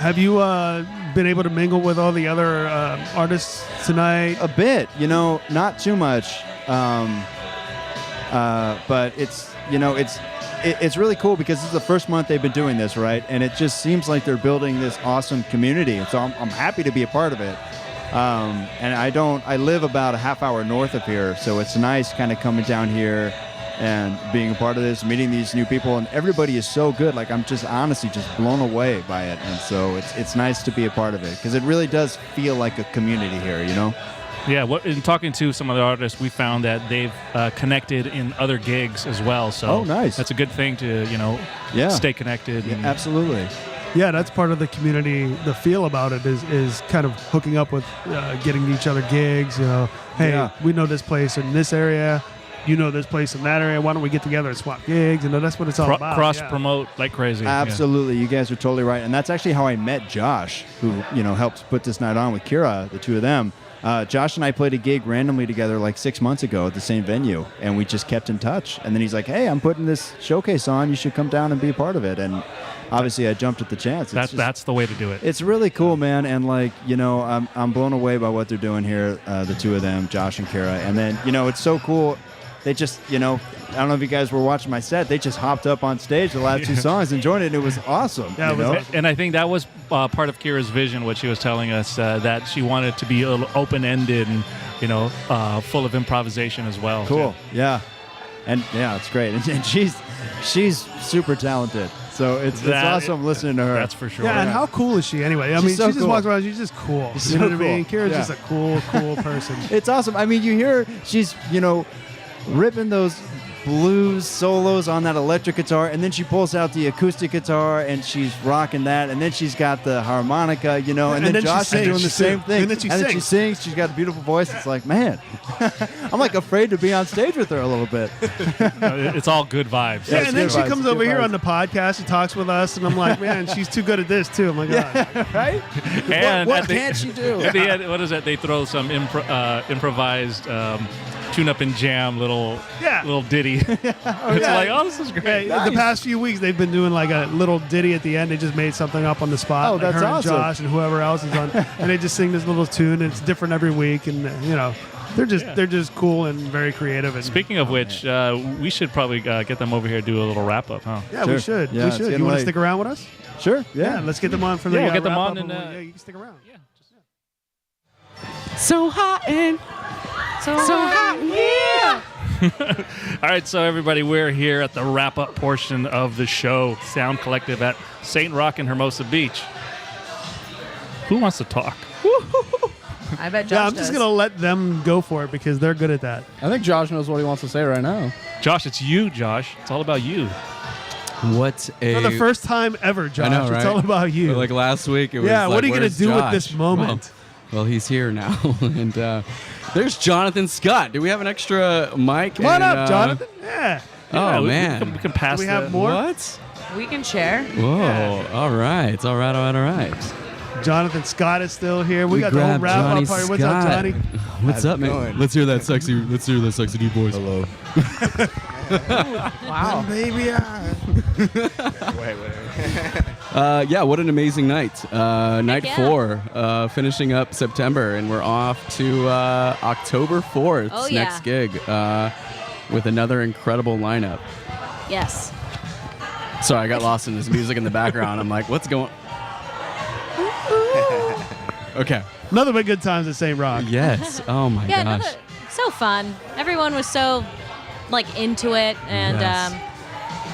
been able to mingle with all the other artists tonight? A bit, not too much. But it's really cool because this is the first month they've been doing this, right? And it just seems like they're building this awesome community. And so I'm happy to be a part of it. And I live about a half hour north of here, so it's nice kind of coming down here and being a part of this, meeting these new people, and everybody is so good. Like, I'm just honestly just blown away by it. And so it's nice to be a part of it because it really does feel like a community here, Yeah, in talking to some of the artists, we found that they've connected in other gigs as well. So nice. That's a good thing to, stay connected. Yeah, absolutely. Yeah, that's part of the community. The feel about it is kind of hooking up with getting each other gigs. Hey, we know this place in this area. You know this place in that area. Why don't we get together and swap gigs? That's what it's all about. Cross-promote like crazy. Absolutely. You guys are totally right. And that's actually how I met Josh, who, helped put this night on with Kira, the two of them. Josh and I played a gig randomly together like 6 months ago at the same venue, and we just kept in touch. And then he's like, hey, I'm putting this showcase on. You should come down and be a part of it. And obviously I jumped at the chance. That's the way to do it. It's really cool, man. And I'm blown away by what they're doing here, the two of them, Josh and Kira. And then, it's so cool. They just, I don't know if you guys were watching my set. They just hopped up on stage the last two songs and joined it, and it was awesome. Yeah, awesome. And I think that was part of Kira's vision, what she was telling us, that she wanted to be a little open-ended and, full of improvisation as well. Cool. Too. Yeah. And, it's great. And she's super talented. So it's awesome listening to her. That's for sure. Yeah, and how cool is she anyway? I mean, she just walks around. She's just cool. She's so what I mean? Kira's just a cool person. It's awesome. I mean, you hear she's, ripping those blues solos on that electric guitar, and then she pulls out the acoustic guitar and she's rocking that, and then she's got the harmonica, you know, and then Josh is doing the same thing. And then she sings. She's got a beautiful voice. It's like, man, I'm like afraid to be on stage with her a little bit. It's all good vibes. Yeah, and then she vibes, comes good over here vibes. on the podcast. She talks with us, and I'm like, man, she's too good at this too. I'm like, God. Right? And what at the- can't she do? At the end, what is it? They throw some improvised tune-up and jam little ditty. It's like, oh, this is great. Yeah, the past few weeks, they've been doing like a little ditty at the end. They just made something up on the spot. Oh, like that's her awesome. And Josh and whoever else is on, and they just sing this little tune. And it's different every week, and you know, they're just cool and very creative. And Speaking of which, we should probably get them over here to do a little wrap-up, huh? yeah, Sure. we should. Yeah, We it's should. getting You want to late. stick around with us? Sure. Yeah, let's get them on for the we'll get them wrap on up and, yeah, you can stick around. Yeah. So hot and So hot. Yeah. All right, so everybody, we're here at the wrap-up portion of the show, Sound Collective at Saint Rocke and Hermosa Beach. Who wants to talk? I bet Josh Yeah, I'm does. just gonna let them go for it because they're good at that. I think Josh knows what he wants to say right now. Josh, it's you, Josh. It's all about you. What a For the first time ever, Josh. I know, It's right? all about you. Like last week, it was Yeah, like, what are you gonna where's do with Josh? this moment? Well, he's here now, and there's Jonathan Scott. Do we have an extra mic? Come on up, Jonathan. Yeah. Oh we man, can, we can pass. Do we have the- more? what? We can share. Whoa! Yeah. All right, all right, all right, all right. Jonathan Scott is still here. We got the whole grabbed wrap Johnny up party. What's up, Scott. Johnny? What's up, man? going? Let's hear that sexy deep voice. Hello. Wow. Baby, Yeah, what an amazing night. Night yeah. 4, finishing up September, and we're off to October 4th, Oh, yeah. next gig, with another incredible lineup. Yes. Sorry, I got lost in this music in the background. I'm like, what's going Okay. Nothing but good times at Saint Rocke. Yes. Oh, my Yeah, gosh. so fun. Everyone was so into it, and Yes.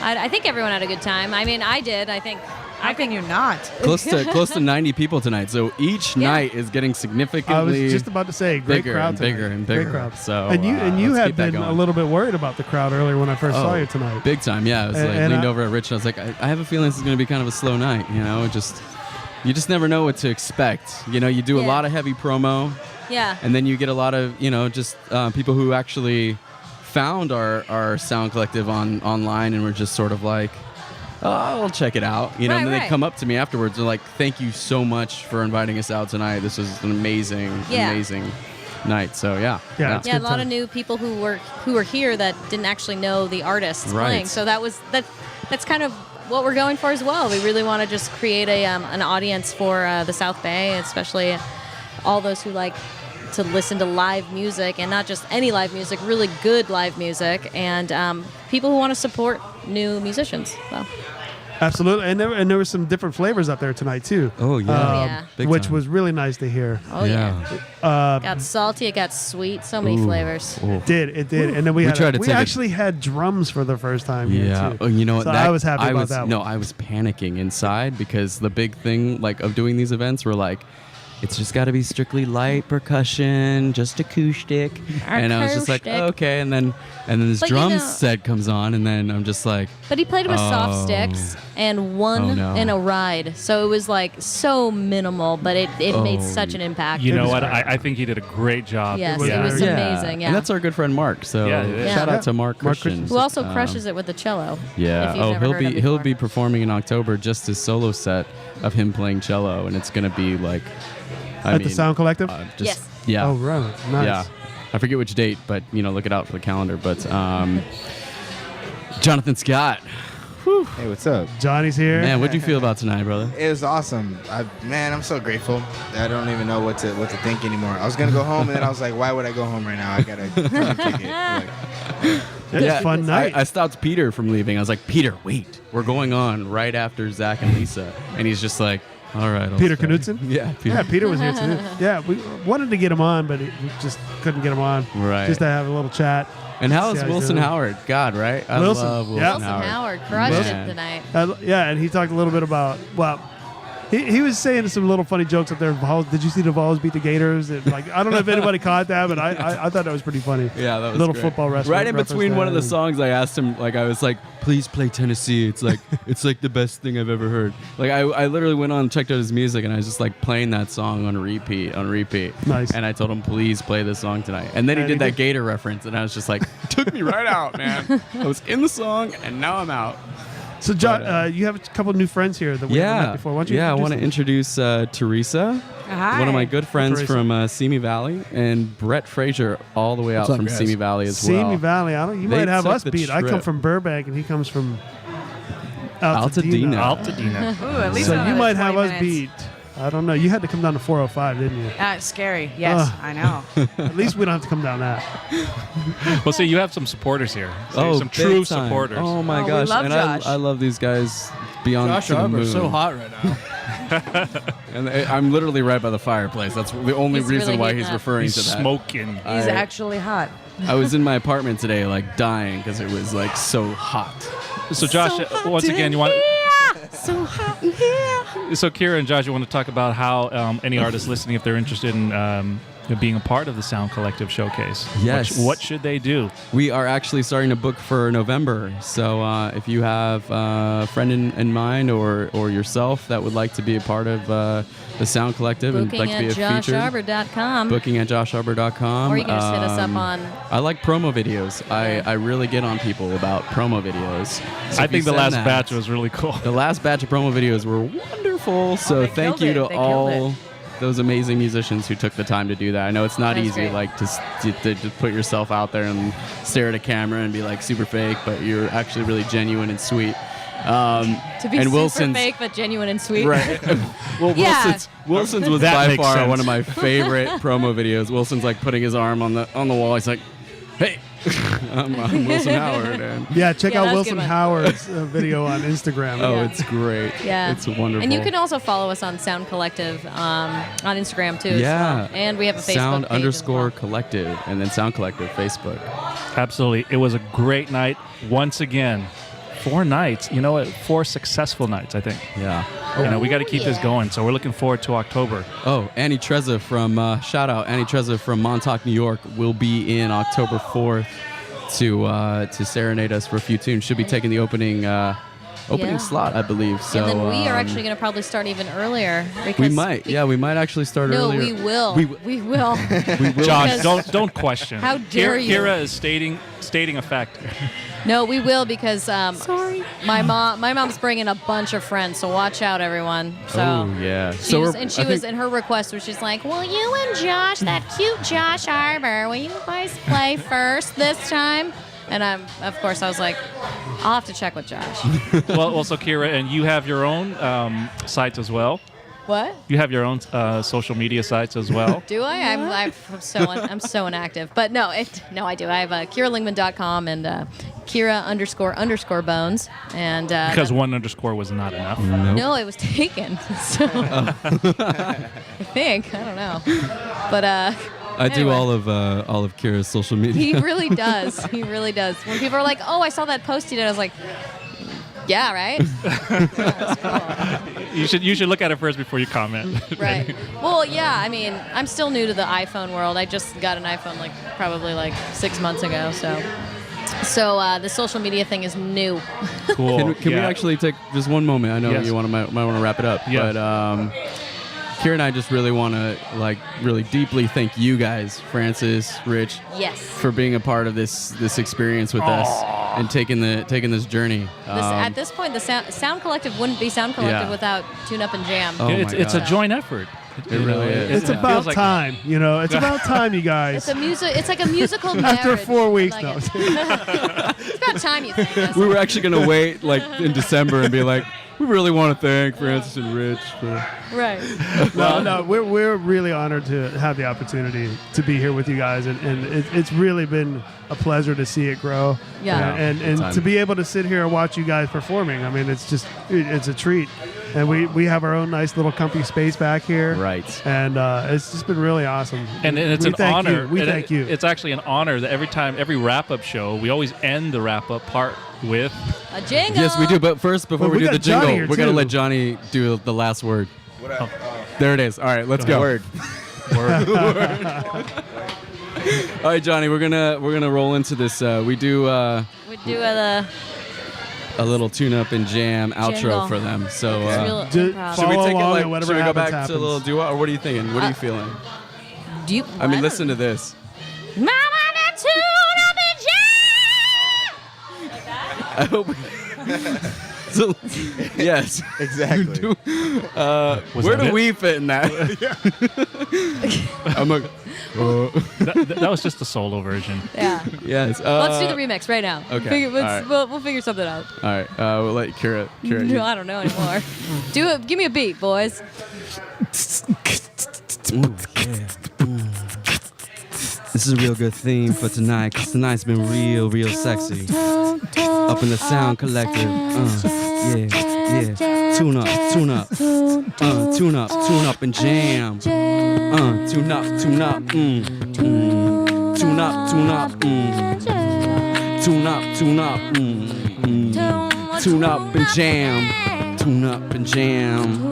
I think everyone had a good time. I mean, I did. I think. How can you not? Close to 90 people tonight. So each Yeah. night is getting I was significantly just about to say, great bigger crowd and tonight. bigger and Great bigger. crowd. So, and you let's had keep that been a going. little bit worried about the crowd earlier when I first saw you tonight. Big time, yeah. I was like And leaned I- over at Rich and I was like, I have a feeling this is going to be kind of a slow night, you know? You just never know what to expect. You know, you do a Yeah. lot of heavy promo, Yeah. and then you get a lot of, just people who actually found our Sound Collective online and were just sort of like, oh, I'll check it out. And then Right. they come up to me afterwards. They're like, thank you so much for inviting us out tonight. This was an amazing night. So, yeah. Yeah, it's Yeah, a good lot of time. new people who were here that didn't actually know the artists Right. playing. So that's kind of what we're going for as well. We really want to just create an audience for the South Bay, especially all those who like to listen to live music, and not just any live music, really good live music, and people who want to support new musicians. So. Absolutely, and there were some different flavors up there tonight too. Oh, yeah. Yeah. Big which time. was really nice to hear. Oh yeah. It got salty, it got sweet, so many flavors. It did, and then we tried to take it- actually had drums for the first time. Yeah. here too. Oh, you know what? So I was happy about that. No, one. I was panicking inside because the big thing of doing these events were like, it's just got to be strictly light percussion, just acoustic. And I was just like, Acoustic. oh, okay. And then this But you drum know- set comes on, and then I'm just like, But he played it with Oh. soft sticks and one Oh, no. in a ride. So it was like so minimal, but it made Oh. such an impact. You know was what? great. I think he did a great job. Yes, was it was very- amazing. Yeah. And that's our good friend Mark. So Yeah, it is. shout Yeah. out to Mark Mark Christian. Who also crushes it with the cello. Yeah. If you've Oh, never heard him he'll before. be performing in October, just his solo set of him playing cello, and it's gonna be like At the Sound Collective. Yes. Yeah. Oh, right. Nice. Yeah. I forget which date, but look it out for the calendar. But Jonathan Scott, Hey, what's up? Johnny's here. man, what'd you feel about tonight, brother? It was awesome. I'm so grateful. I don't even know what to think anymore. I was gonna go home, and then I was like, why would I go home right now? I gotta kick it. Like, It's a fun night. I stopped Peter from leaving. I was like, Peter, wait, we're going on right after Zacc and Lisa, and he's just like, all right, I'll Peter stay." Knudsen? Yeah, Peter. Yeah, Peter was here too. Yeah, we wanted to get him on, but we just couldn't get him on. Right. Just to have a little chat. And how See is how he's Wilson doing. Howard? God, right? I Wilson, love Wilson yeah. Wilson Howard. Howard crushed Man. it tonight. Yeah, and he talked a little bit about, well, He was saying some little funny jokes up there. Did you see the Vols beat the Gators? And like, I don't know if anybody caught that, but I thought that was pretty funny. Yeah, that was little great. football wrestling. Right in between one of the songs, I asked him, like, I was like, "Please play Tennessee. It's like the best thing I've ever heard." Like, I literally went on and checked out his music, and I was just like playing that song on repeat. Nice. And I told him, "Please play this song tonight." And then he did that Gator reference, and I was just like, took me right out, man. I was in the song, and now I'm out. So, John, you have a couple new friends here that we haven't met before. Why don't you I want to introduce Teresa, one of my good friends from Simi Valley, and Brett Frazier, all the way out from Simi Valley as well. Simi Valley. You might have us beat. I come from Burbank, and he comes from Altadena. Ooh, at least so you might 20 have us minutes. beat. I don't know. You had to come down to 405, didn't you? It's scary. Yes, I know. At least we don't have to come down that. Well, see, you have some supporters here. Oh, some true big time. supporters. Oh my we gosh! love And Josh. I love these guys beyond Josh to the Arbour moon. is so hot right now. And I'm literally right by the fireplace. That's the only He's reason really why heating he's up. referring He's to that. smoking. He's actually hot. I was in my apartment today, like dying because it was like so hot. So, Josh, once again, you want. So hot in here. So, Kira and Josh, you want to talk about how any artists listening, if they're interested in being a part of the Sound Collective Showcase, Yes. what should they do? We are actually starting to book for November. So if you have a friend in mind or yourself that would like to be a part of the Sound Collective and Booking like to be a at featured, josharbor.com. booking at josharbor.com. Or you can just hit us up on... I like promo videos. I really get on people about promo videos. So I if you think the send last that- batch was really cool. The last batch of promo videos were wonderful. So they thank killed you it. to They killed all it. those amazing musicians who took the time to do that. I know it's not That was easy, great. like to put yourself out there and stare at a camera and be like super fake, but you're actually really genuine and sweet. To be and super Wilson's, fake but genuine and sweet. Right. Well, Yeah. Wilson's was That by makes far sense. one of my favorite promo videos. Wilson's like putting his arm on the wall. He's like, "Hey, I'm Wilson Howard." And Yeah, check Yeah, out that was a Wilson good one. Howard's video on Instagram. oh, Yeah. it's great. Yeah. It's wonderful. And you can also follow us on Sound Collective on Instagram too. as Yeah. well. And we have a Facebook Sound page as well. _ collective and then Sound Collective Facebook. Absolutely. It was a great night once again. 4 nights. You know what? 4 successful nights, I think. Yeah. We got to keep this going. So we're looking forward to October. Oh, Annie Trezza from shout out Annie Trezza from Montauk, New York will be in October 4th to serenade us for a few tunes. She'll be taking the opening Yeah. slot, I believe. So and then we are actually going to probably start even earlier. Because we might. Yeah, we might actually start No, earlier. we will. We We will. Josh, Because- don't question. How dare you. Kira is stating a fact. No, we will because sorry, my mom's bringing a bunch of friends, so watch out, everyone. So Oh yeah. she was, and her request was she's like, "Will you and Josh, that cute Josh Arbour, will you guys play first this time?" And of course I was like, I'll have to check with Josh. Well, also Kira, and you have your own sites as well. What? You have your own social media sites as well. Do I? I'm so inactive. But no, I do. I have KiraLingman.com and Kira__bones. And Because 1_ was not enough. no, it was taken. So I think I don't know, but I do anyway. all of Kira's social media. He really does. He really does. When people are like, "Oh, I saw that post you did," I was like, "Yeah, right." You should look at it first before you comment. Right. Well, yeah. I mean, I'm still new to the iPhone world. I just got an iPhone probably 6 months ago. So the social media thing is new. Cool. Can we actually take just one moment? I know Yes. you might want to wrap it up, Yeah. but Kira and I just really want to really deeply thank you guys, Francis, Rich, Yes. for being a part of this experience with us and taking this journey. At this point, the Sound Collective wouldn't be Sound Collective Yeah. without Tune Up and Jam. Oh it's a joint effort. It really is. It's about time, It's about time, you guys. It's a music. It's like a musical marriage. After 4 weeks, I no. like it. It's about time you think. This. We were actually going to wait in December and be like, we really want to thank Francis and Rich for. Right. No, we're really honored to have the opportunity to be here with you guys, and it's really been a pleasure to see it grow. Yeah. And to be able to sit here and watch you guys performing, I mean, it's a treat. And we have our own nice little comfy space back here. Right. And it's just been really awesome. And it's We an thank honor. you. We And thank you. It's actually an honor that every wrap-up show, we always end the wrap-up part with A jingle. Yes, we do. But first, before Well, we we do the got Johnny jingle, here, we're going to too. let Johnny do the last word. There it is. All right, let's go. Word. All right, Johnny, we're gonna roll into this. We do We do a little tune-up and jam outro Jingle. for them. So It's real improv. should we Follow take it along like? and whatever Should we go happens, back to a happens. little duo, or what are you thinking? What are you feeling? Do you? I mean, listen to this. Mama, that's tune up and jam. I hope. So, yes, Exactly. where do we fit in that? I'm like, That was just the solo version. Yeah. yes. Let's do the remix right now. okay. All right. We'll figure something out. All right, we'll let Kira. No, I don't know anymore. Do it. Give me a beat, boys. This is a real good theme for tonight, because tonight's been real sexy. Up in the Sound Collective. Yeah. Tune up. Tune up and jam. Tune up. Tune up. Tune up. Tune up and jam. Tune up and jam.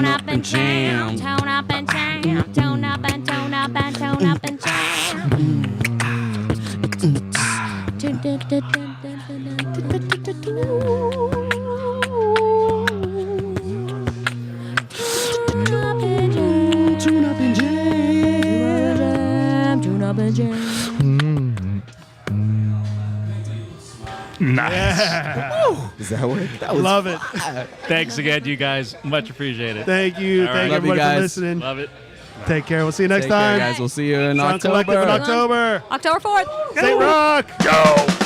Tune up and jam. Nice. Yeah. Is that what? That Love it. Thanks again, you guys. Much appreciated. Thank you. All Thank right. Love you everybody for guys. listening. Love it. Take care. We'll see you next Take care, time. guys. We'll see you in Sound Collective in October. October. October 4th. Saint Rocke. Go.